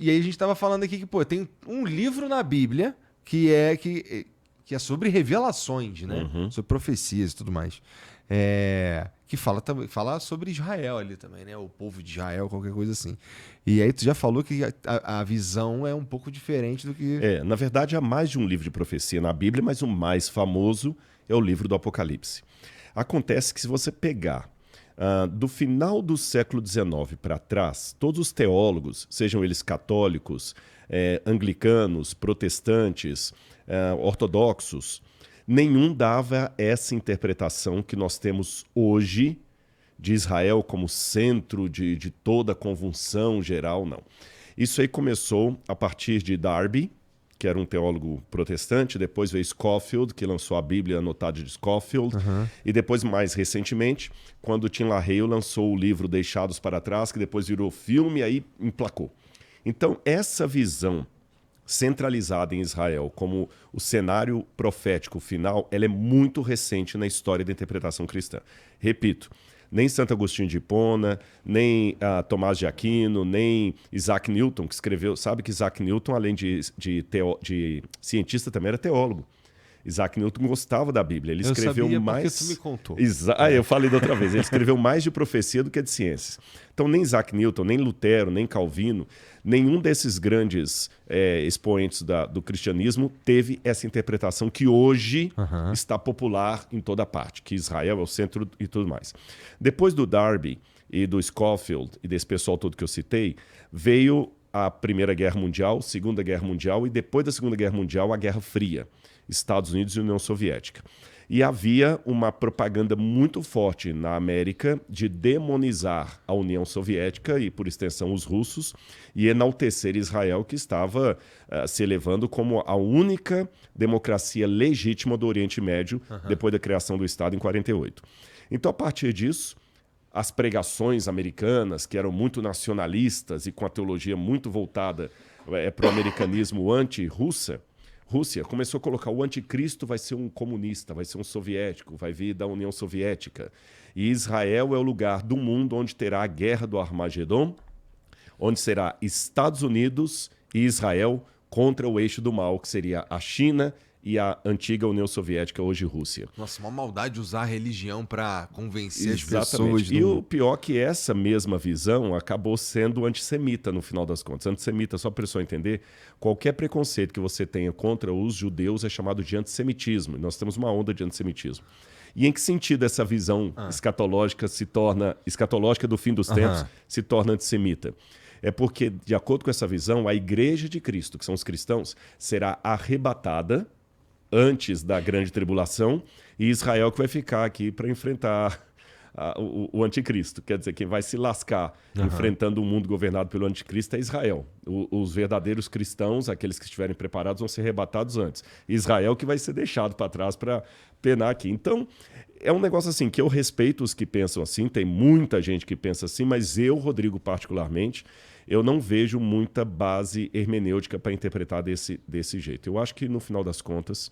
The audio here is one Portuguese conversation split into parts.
E aí a gente tava falando aqui que, pô, tem um livro na Bíblia que é sobre revelações, né? Sobre profecias e tudo mais. Que fala sobre Israel ali também, né? O povo de Israel, qualquer coisa assim. E aí tu já falou que a visão é um pouco diferente do que... Na verdade, há mais de um livro de profecia na Bíblia, mas o mais famoso é o livro do Apocalipse. Acontece que se você pegar do final do século XIX para trás, todos os teólogos, sejam eles católicos, anglicanos, protestantes, ortodoxos, nenhum dava essa interpretação que nós temos hoje de Israel como centro de toda a convulsão geral, não. Isso aí começou a partir de Darby, que era um teólogo protestante, depois veio Scofield, que lançou a Bíblia anotada de Scofield, e depois, mais recentemente, quando Tim LaHaye lançou o livro Deixados para Trás, que depois virou filme e aí emplacou. Então, essa visão centralizada em Israel como o cenário profético final, ela é muito recente na história da interpretação cristã. Repito, nem Santo Agostinho de Hipona, nem Tomás de Aquino, nem Isaac Newton, que escreveu... Sabe que Isaac Newton, além de cientista, também era teólogo. Isaac Newton gostava da Bíblia. Ele escreveu mais... porque tu me contou. Eu falei da outra vez. Ele escreveu mais de profecia do que de ciências. Então, nem Isaac Newton, nem Lutero, nem Calvino, nenhum desses grandes expoentes do cristianismo teve essa interpretação que hoje está popular em toda parte, que Israel é o centro e tudo mais. Depois do Darby e do Scofield e desse pessoal todo que eu citei, veio a Primeira Guerra Mundial, Segunda Guerra Mundial e depois da Segunda Guerra Mundial, a Guerra Fria. Estados Unidos e União Soviética. E havia uma propaganda muito forte na América de demonizar a União Soviética e, por extensão, os russos, e enaltecer Israel, que estava se elevando como a única democracia legítima do Oriente Médio depois da criação do Estado em 48. Então, a partir disso, as pregações americanas, que eram muito nacionalistas e com a teologia muito voltada para o americanismo anti-Rússia, começou a colocar o anticristo vai ser um comunista, vai ser um soviético, vai vir da União Soviética. E Israel é o lugar do mundo onde terá a guerra do Armagedon, onde será Estados Unidos e Israel contra o eixo do mal, que seria a China e a antiga União Soviética, hoje Rússia. Nossa, uma maldade usar a religião para convencer as Exatamente. pessoas. E o pior é que essa mesma visão acabou sendo antissemita no final das contas. Antissemita, só para a pessoa entender, qualquer preconceito que você tenha contra os judeus é chamado de antissemitismo. Nós temos uma onda de antissemitismo. E em que sentido essa visão escatológica do fim dos tempos se torna antissemita? É porque, de acordo com essa visão, a Igreja de Cristo, que são os cristãos, será arrebatada antes da grande tribulação, e Israel que vai ficar aqui para enfrentar o anticristo. Quer dizer, quem vai se lascar enfrentando um mundo governado pelo anticristo é Israel. Os verdadeiros cristãos, aqueles que estiverem preparados, vão ser arrebatados antes. Israel que vai ser deixado para trás para penar aqui. Então, é um negócio assim que eu respeito os que pensam assim, tem muita gente que pensa assim, mas eu, Rodrigo, particularmente, eu não vejo muita base hermenêutica para interpretar desse jeito. Eu acho que, no final das contas,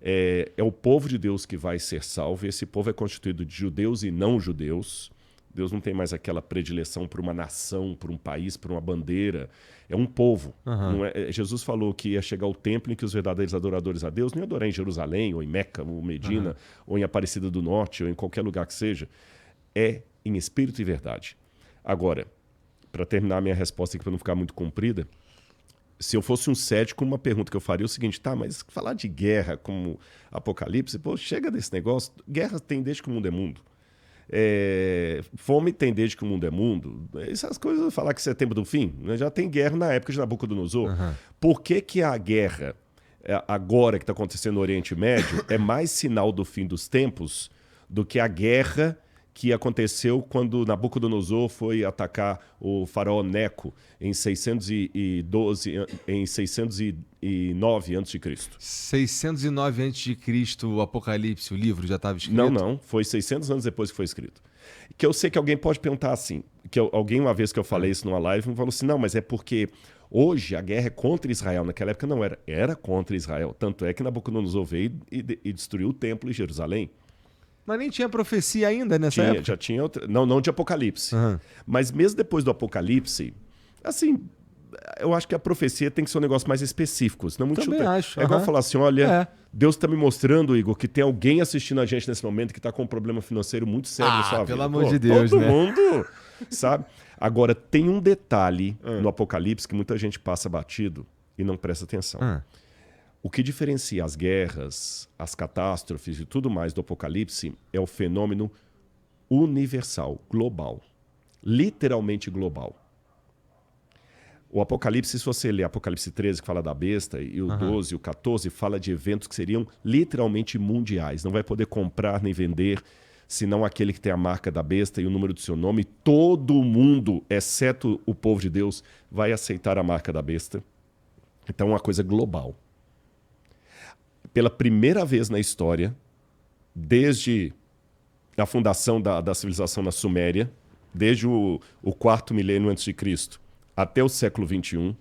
é o povo de Deus que vai ser salvo, e esse povo é constituído de judeus e não judeus. Deus não tem mais aquela predileção por uma nação, por um país, por uma bandeira. É um povo. Não Jesus falou que ia chegar o tempo em que os verdadeiros adoradores a Deus não iam adorar em Jerusalém, ou em Meca, ou Medina, ou em Aparecida do Norte, ou em qualquer lugar que seja. É em espírito e verdade. Agora, para terminar a minha resposta aqui, para não ficar muito comprida, se eu fosse um cético, uma pergunta que eu faria é o seguinte: tá, mas falar de guerra como Apocalipse, pô, chega desse negócio. Guerra tem desde que o mundo é mundo. Fome tem desde que o mundo é mundo. Essas coisas, falar que setembro do fim, né? Já tem guerra na época de Nabucodonosor. Por que a guerra, agora que está acontecendo no Oriente Médio, é mais sinal do fim dos tempos do que a guerra que aconteceu quando Nabucodonosor foi atacar o faraó Neco em 609 a.C.? 609 a.C., o Apocalipse, o livro já estava escrito? Não. Foi 600 anos depois que foi escrito. Que eu sei que alguém pode perguntar assim, alguém uma vez que eu falei isso numa live, me falou assim, não, mas é porque hoje a guerra é contra Israel. Naquela época não era. Era contra Israel. Tanto é que Nabucodonosor veio e destruiu o templo em Jerusalém. Mas nem tinha profecia ainda nessa época? Já tinha não de Apocalipse. Mas mesmo depois do Apocalipse, assim, eu acho que a profecia tem que ser um negócio mais específico, senão muito Também acho. É igual falar assim, olha, Deus está me mostrando, Igor, que tem alguém assistindo a gente nesse momento que está com um problema financeiro muito sério na sua vida. Pelo amor de Deus, todo né? mundo, sabe? Agora, tem um detalhe no Apocalipse que muita gente passa batido e não presta atenção. O que diferencia as guerras, as catástrofes e tudo mais do Apocalipse é o fenômeno universal, global. Literalmente global. O Apocalipse, se você ler Apocalipse 13, que fala da besta, e o 12 e o 14, fala de eventos que seriam literalmente mundiais. Não vai poder comprar nem vender, senão aquele que tem a marca da besta e o número do seu nome. Todo mundo, exceto o povo de Deus, vai aceitar a marca da besta. Então é uma coisa global. Pela primeira vez na história, desde a fundação da civilização na Suméria, desde o 4º milênio antes de Cristo até o século XXI,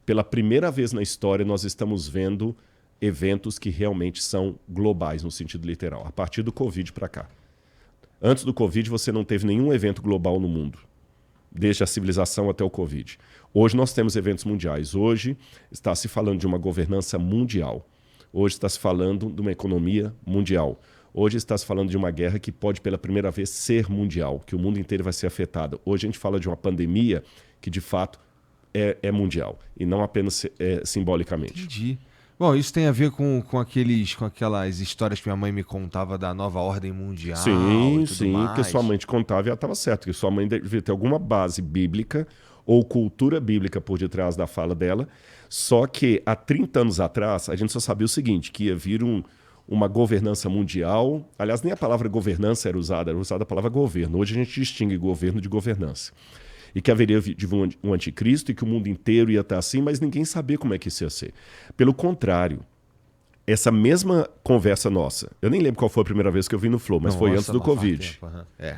pela primeira vez na história nós estamos vendo eventos que realmente são globais no sentido literal, a partir do Covid para cá. Antes do Covid você não teve nenhum evento global no mundo, desde a civilização até o Covid. Hoje nós temos eventos mundiais. Hoje está se falando de uma governança mundial. Hoje está se falando de uma economia mundial. Hoje está se falando de uma guerra que pode pela primeira vez ser mundial, que o mundo inteiro vai ser afetado. Hoje a gente fala de uma pandemia que de fato é mundial e não apenas simbolicamente. Entendi. Bom, isso tem a ver com aquelas histórias que minha mãe me contava da nova ordem mundial. Sim, e tudo mais. que sua mãe te contava e ela estava certa, que sua mãe devia ter alguma base bíblica ou cultura bíblica por detrás da fala dela. Só que há 30 anos atrás a gente só sabia o seguinte, que ia vir uma governança mundial. Aliás, nem a palavra governança era usada a palavra governo. Hoje a gente distingue governo de governança. E que haveria de um anticristo e que o mundo inteiro ia estar assim, mas ninguém sabia como é que isso ia ser. Pelo contrário, essa mesma conversa nossa, eu nem lembro qual foi a primeira vez que eu vi no Flow, mas foi antes do Covid.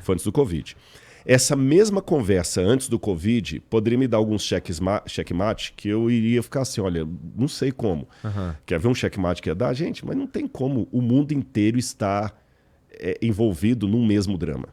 Foi antes do Covid. Essa mesma conversa antes do Covid poderia me dar alguns checkmate que eu iria ficar assim, olha, não sei como. Quer ver um checkmate que ia dar? Gente, mas não tem como o mundo inteiro estar envolvido num mesmo drama.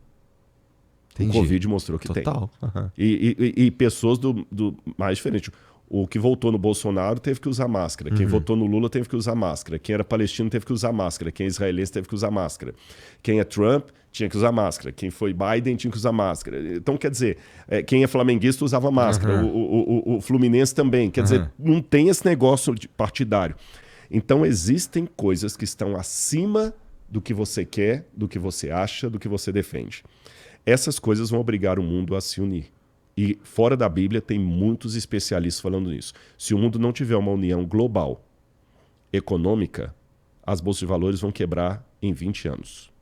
Entendi. O Covid mostrou que Total. tem. E pessoas do mais diferentes. O que votou no Bolsonaro teve que usar máscara. Quem votou no Lula teve que usar máscara. Quem era palestino teve que usar máscara. Quem é israelense teve que usar máscara. Quem é Trump tinha que usar máscara. Quem foi Biden tinha que usar máscara. Então, quer dizer, quem é flamenguista usava máscara. O Fluminense também. Quer dizer, não tem esse negócio partidário. Então, existem coisas que estão acima do que você quer, do que você acha, do que você defende. Essas coisas vão obrigar o mundo a se unir. E fora da Bíblia tem muitos especialistas falando nisso. Se o mundo não tiver uma união global, econômica, as bolsas de valores vão quebrar em 20 anos.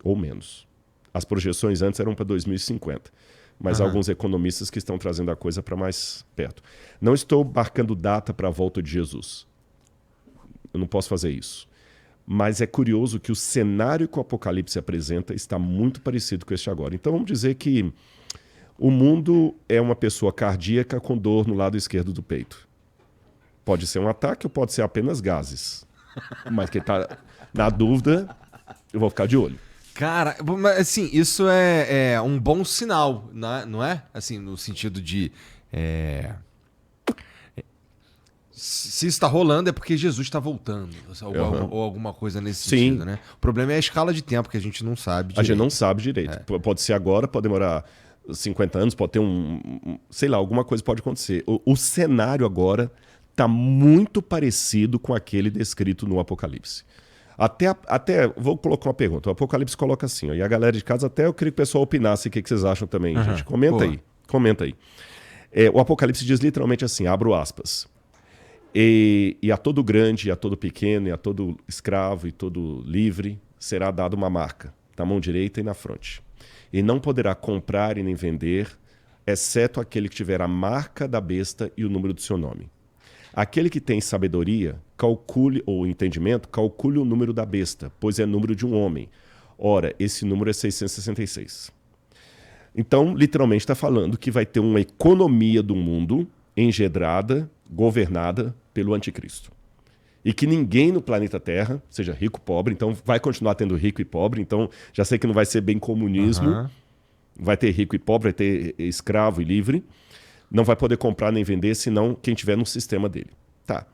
Ou menos. As projeções antes eram para 2050. Mas há alguns economistas que estão trazendo a coisa para mais perto. Não estou marcando data para a volta de Jesus. Eu não posso fazer isso. Mas é curioso que o cenário que o Apocalipse apresenta está muito parecido com este agora. Então vamos dizer que o mundo é uma pessoa cardíaca com dor no lado esquerdo do peito. Pode ser um ataque ou pode ser apenas gases. Mas quem está na dúvida, eu vou ficar de olho. Cara, assim, isso é um bom sinal, não é? Assim, no sentido de... Se está rolando é porque Jesus está voltando, ou alguma coisa nesse sentido, né? O problema é a escala de tempo, que a gente não sabe direito. A gente não sabe direito. Pode ser agora, pode demorar 50 anos, pode ter sei lá, alguma coisa pode acontecer. O cenário agora está muito parecido com aquele descrito no Apocalipse. Até vou colocar uma pergunta. O Apocalipse coloca assim, ó, e a galera de casa, até eu queria que o pessoal opinasse o que vocês acham também, gente. Comenta aí. O Apocalipse diz literalmente assim, abro aspas. E a todo grande, e a todo pequeno, e a todo escravo, e todo livre, será dada uma marca, na mão direita e na fronte. E não poderá comprar e nem vender, exceto aquele que tiver a marca da besta e o número do seu nome. Aquele que tem sabedoria, calcule, ou entendimento, calcule o número da besta, pois é número de um homem. Ora, esse número é 666. Então, literalmente está falando que vai ter uma economia do mundo engendrada, governada pelo anticristo. E que ninguém no planeta Terra, seja rico ou pobre, então vai continuar tendo rico e pobre, então já sei que não vai ser bem comunismo, vai ter rico e pobre, vai ter escravo e livre, não vai poder comprar nem vender, senão quem tiver no sistema dele. Tá.